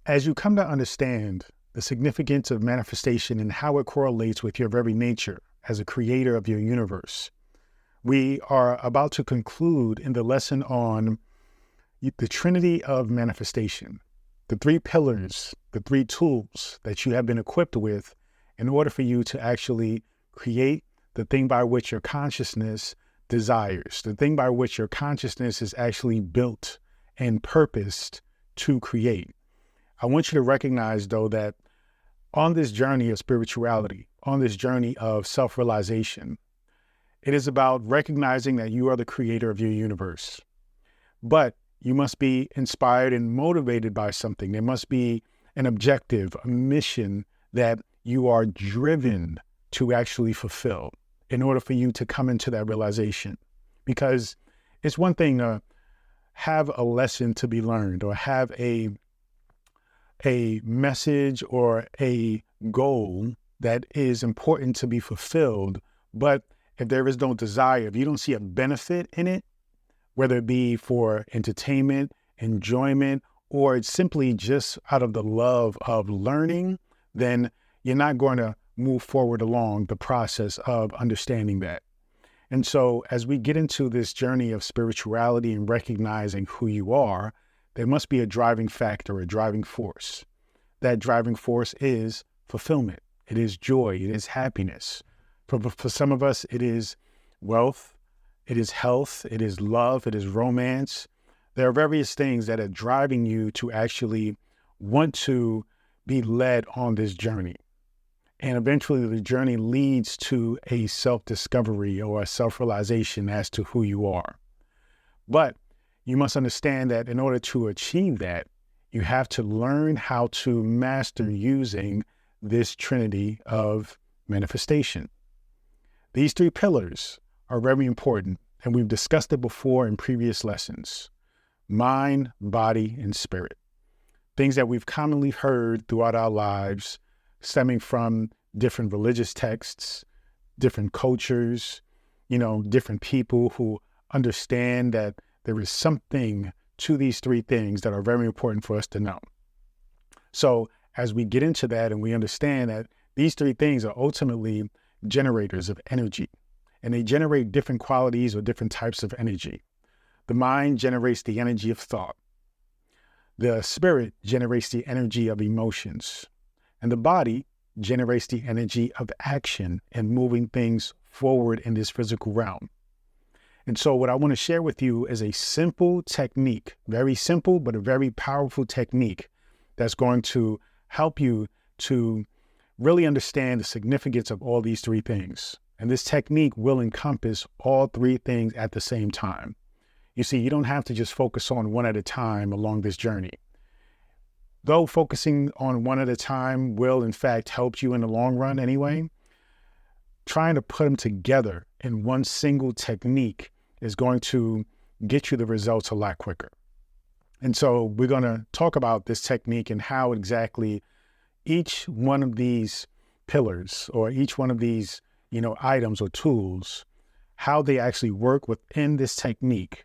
As you come to understand the significance of manifestation and how it correlates with your very nature as a creator of your universe, we are about to conclude in the lesson on the Trinity of manifestation, the three pillars, the three tools that you have been equipped with in order for you to actually create the thing by which your consciousness desires, the thing by which your consciousness is actually built and purposed to create. I want you to recognize, though, that on this journey of spirituality, on this journey of self-realization, it is about recognizing that you are the creator of your universe. But you must be inspired and motivated by something. There must be an objective, a mission that you are driven to actually fulfill in order for you to come into that realization. Because it's one thing to have a lesson to be learned or have a message or a goal that is important to be fulfilled. But if there is no desire, if you don't see a benefit in it, whether it be for entertainment, enjoyment, or it's simply just out of the love of learning, then you're not going to move forward along the process of understanding that. And so as we get into this journey of spirituality and recognizing who you are, there must be a driving factor, a driving force. That driving force is fulfillment. It is joy. It is happiness. For some of us, it is wealth. It is health. It is love. It is romance. There are various things that are driving you to actually want to be led on this journey. And eventually the journey leads to a self-discovery or a self-realization as to who you are. But you must understand that in order to achieve that, you have to learn how to master using this trinity of manifestation. These three pillars are very important, and we've discussed it before in previous lessons: mind, body, and spirit. Things that we've commonly heard throughout our lives, stemming from different religious texts, different cultures, different people who understand that there is something to these three things that are very important for us to know. So as we get into that and we understand that these three things are ultimately generators of energy, and they generate different qualities or different types of energy. The mind generates the energy of thought. The spirit generates the energy of emotions. And the body generates the energy of action and moving things forward in this physical realm. And so what I want to share with you is a simple technique, very simple, but a very powerful technique that's going to help you to really understand the significance of all these three things. And this technique will encompass all three things at the same time. You see, you don't have to just focus on one at a time along this journey. Though focusing on one at a time will, in fact, help you in the long run anyway, trying to put them together in one single technique is going to get you the results a lot quicker. And so we're going to talk about this technique and how exactly each one of these pillars or each one of these, items or tools, how they actually work within this technique.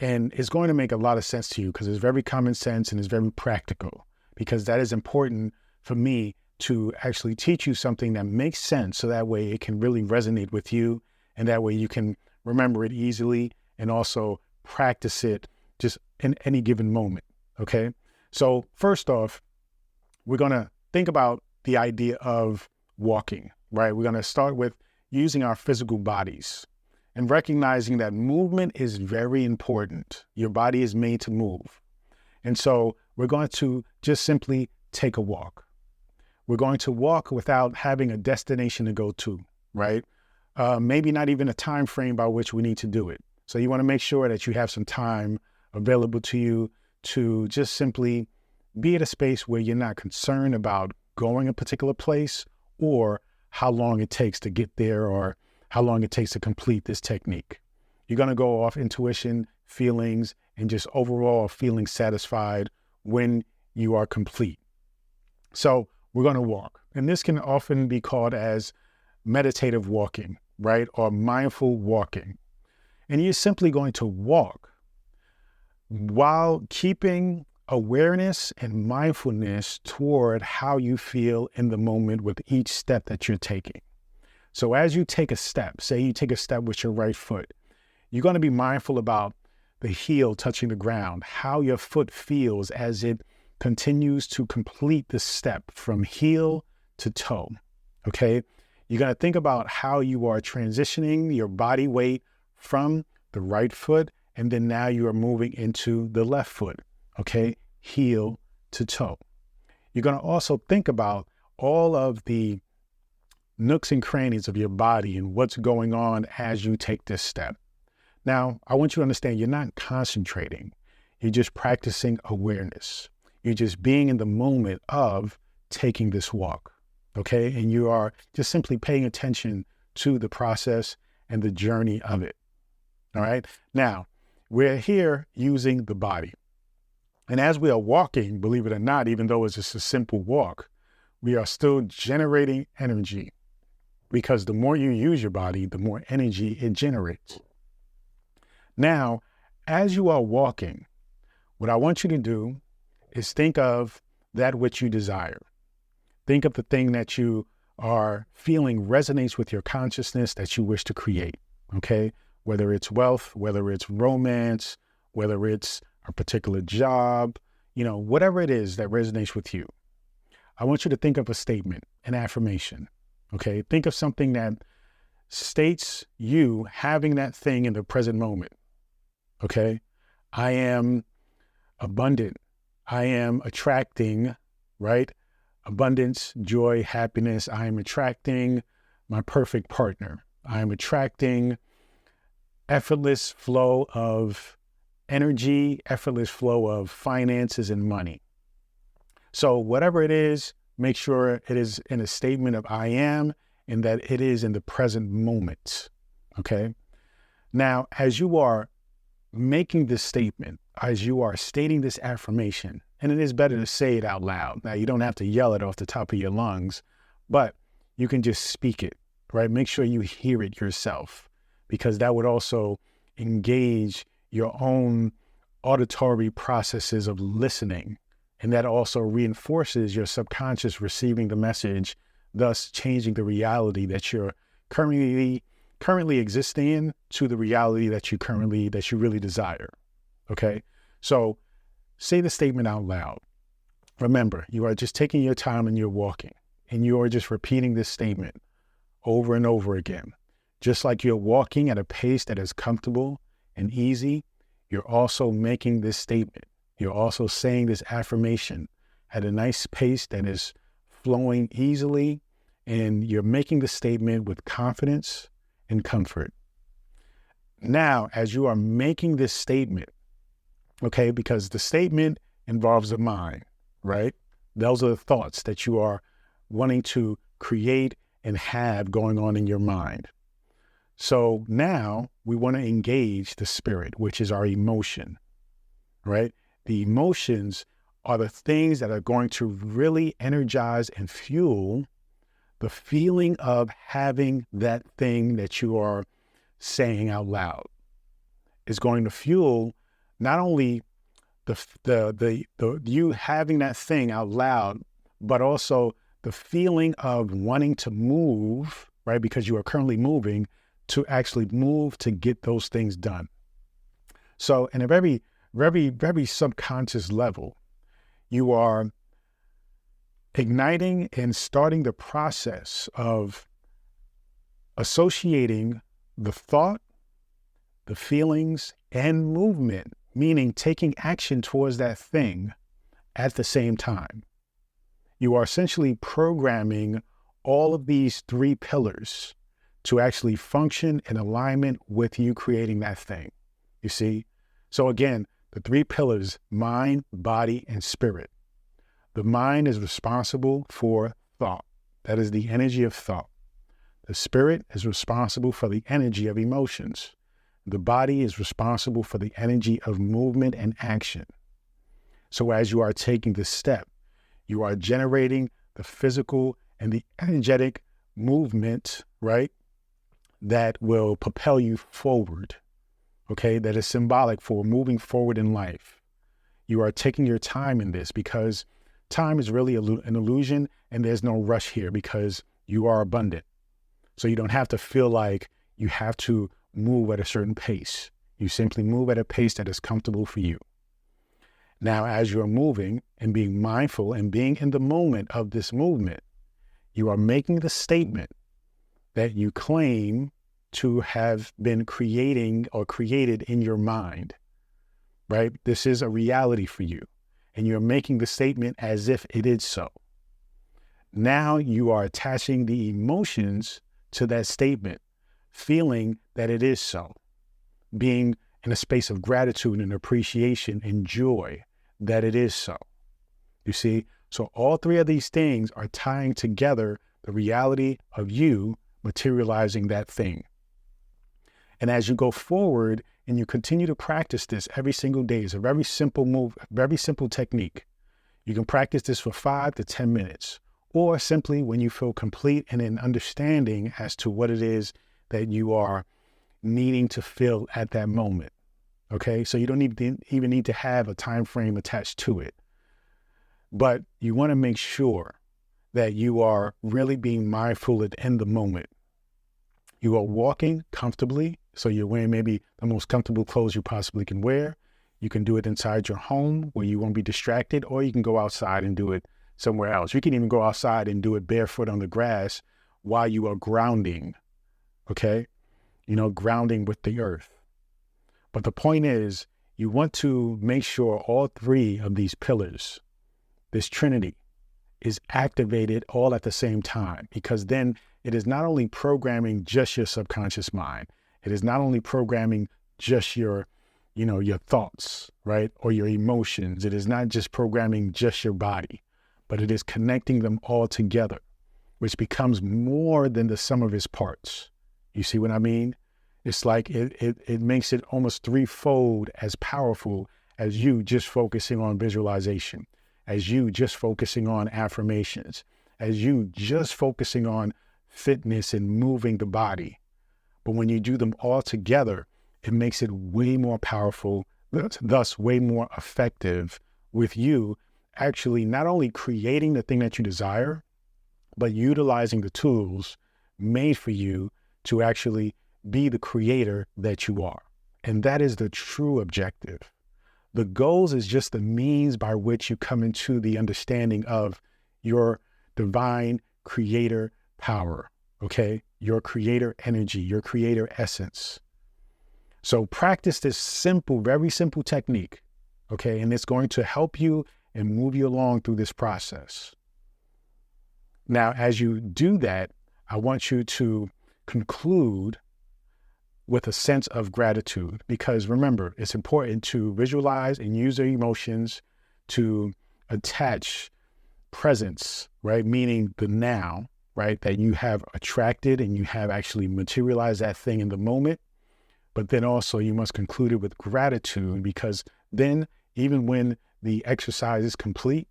And it's going to make a lot of sense to you because it's very common sense and it's very practical, because that is important for me to actually teach you something that makes sense so that way it can really resonate with you, and that way you can remember it easily and also practice it just in any given moment, okay? So first off, we're going to think about the idea of walking, right? We're going to start with using our physical bodies and recognizing that movement is very important. Your body is made to move. And so we're going to just simply take a walk. We're going to walk without having a destination to go to, right? Maybe not even a time frame by which we need to do it. So you want to make sure that you have some time available to you to just simply be at a space where you're not concerned about going a particular place or how long it takes to get there or how long it takes to complete this technique. You're going to go off intuition, feelings, and just overall feeling satisfied when you are complete. So we're going to walk. And this can often be called as meditative walking, right? Or mindful walking. And you're simply going to walk while keeping awareness and mindfulness toward how you feel in the moment with each step that you're taking. So as you take a step, say you take a step with your right foot, you're going to be mindful about the heel touching the ground, how your foot feels as it continues to complete the step from heel to toe, okay? You're going to think about how you are transitioning your body weight from the right foot, and then now you are moving into the left foot, okay? Heel to toe. You're going to also think about all of the nooks and crannies of your body and what's going on as you take this step. Now, I want you to understand you're not concentrating. You're just practicing awareness. You're just being in the moment of taking this walk, okay? And you are just simply paying attention to the process and the journey of it, all right? Now, we're here using the body. And as we are walking, believe it or not, even though it's just a simple walk, we are still generating energy, because the more you use your body, the more energy it generates. Now, as you are walking, what I want you to do is think of that which you desire. Think of the thing that you are feeling resonates with your consciousness that you wish to create, okay? Whether it's wealth, whether it's romance, whether it's a particular job, whatever it is that resonates with you. I want you to think of a statement, an affirmation, okay? Think of something that states you having that thing in the present moment. Okay, I am abundant. I am attracting, right? Abundance, joy, happiness. I am attracting my perfect partner. I am attracting effortless flow of energy, effortless flow of finances and money. So whatever it is, make sure it is in a statement of I am, and that it is in the present moment. Okay. Now, as you are making this statement, as you are stating this affirmation, and it is better to say it out loud. Now, you don't have to yell it off the top of your lungs, but you can just speak it, right? Make sure you hear it yourself, because that would also engage your own auditory processes of listening. And that also reinforces your subconscious receiving the message, thus changing the reality that you're currently existing in to the reality that you really desire. Okay. So say the statement out loud. Remember, you are just taking your time and you're walking, and you are just repeating this statement over and over again. Just like you're walking at a pace that is comfortable and easy, you're also making this statement. You're also saying this affirmation at a nice pace that is flowing easily, and you're making the statement with confidence and comfort. Now, as you are making this statement, okay, because the statement involves the mind, right? Those are the thoughts that you are wanting to create and have going on in your mind. So now we want to engage the spirit, which is our emotion, right? The emotions are the things that are going to really energize and fuel the feeling of having that thing that you are saying out loud. Is going to fuel not only the you having that thing out loud, but also the feeling of wanting to move, right? Because you are currently moving, to actually move to get those things done. So in a very, very, very subconscious level, you are igniting and starting the process of associating the thought, the feelings, and movement, meaning taking action towards that thing at the same time. You are essentially programming all of these three pillars to actually function in alignment with you creating that thing. You see? So again, the three pillars: mind, body, and spirit. The mind is responsible for thought. That is the energy of thought. The spirit is responsible for the energy of emotions. The body is responsible for the energy of movement and action. So as you are taking this step, you are generating the physical and the energetic movement, right, that will propel you forward, okay, that is symbolic for moving forward in life. You are taking your time in this because time is really an illusion, and there's no rush here because you are abundant. So you don't have to feel like you have to move at a certain pace. You simply move at a pace that is comfortable for you. Now, as you're moving and being mindful and being in the moment of this movement, you are making the statement that you claim to have been creating or created in your mind, right? This is a reality for you, and you're making the statement as if it is so. Now you are attaching the emotions to that statement, feeling that it is so, being in a space of gratitude and appreciation and joy that it is so. You see? So all three of these things are tying together the reality of you materializing that thing. And as you go forward and you continue to practice this every single day, it's a very simple move, very simple technique. You can practice this for 5 to 10 minutes, or simply when you feel complete and in understanding as to what it is that you are needing to feel at that moment. Okay, so you don't even need to have a time frame attached to it. But you want to make sure that you are really being mindful in the moment. You are walking comfortably, so you're wearing maybe the most comfortable clothes you possibly can wear. You can do it inside your home where you won't be distracted, or you can go outside and do it somewhere else. You can even go outside and do it barefoot on the grass while you are grounding, okay? Grounding with the earth. But the point is, you want to make sure all three of these pillars, this Trinity, is activated all at the same time, because then it is not only programming just your subconscious mind. It is not only programming just your thoughts, right? Or your emotions. It is not just programming just your body, but it is connecting them all together, which becomes more than the sum of its parts. You see what I mean? It's like it makes it almost threefold as powerful as you just focusing on visualization, as you just focusing on affirmations, as you just focusing on fitness and moving the body. But when you do them all together, it makes it way more powerful, thus way more effective with you actually not only creating the thing that you desire, but utilizing the tools made for you to actually be the creator that you are. And that is the true objective. The goals is just the means by which you come into the understanding of your divine creator power, okay? Your creator energy, your creator essence. So practice this simple, very simple technique, okay? And it's going to help you and move you along through this process. Now, as you do that, I want you to conclude with a sense of gratitude, because remember, it's important to visualize and use your emotions to attach presence, right? Meaning the now, right? That you have attracted and you have actually materialized that thing in the moment. But then also you must conclude it with gratitude, because then even when the exercise is complete,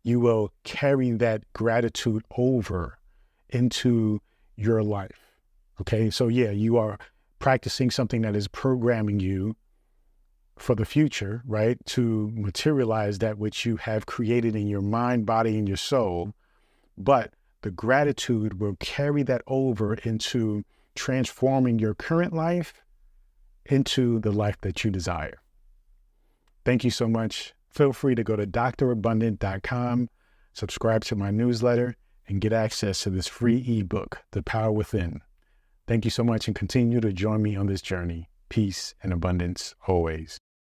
you will carry that gratitude over into your life. Okay, so yeah, you are practicing something that is programming you for the future, right? To materialize that which you have created in your mind, body, and your soul. But the gratitude will carry that over into transforming your current life into the life that you desire. Thank you so much. Feel free to go to drabundant.com, subscribe to my newsletter, and get access to this free ebook, The Power Within. Thank you so much, and continue to join me on this journey. Peace and abundance always.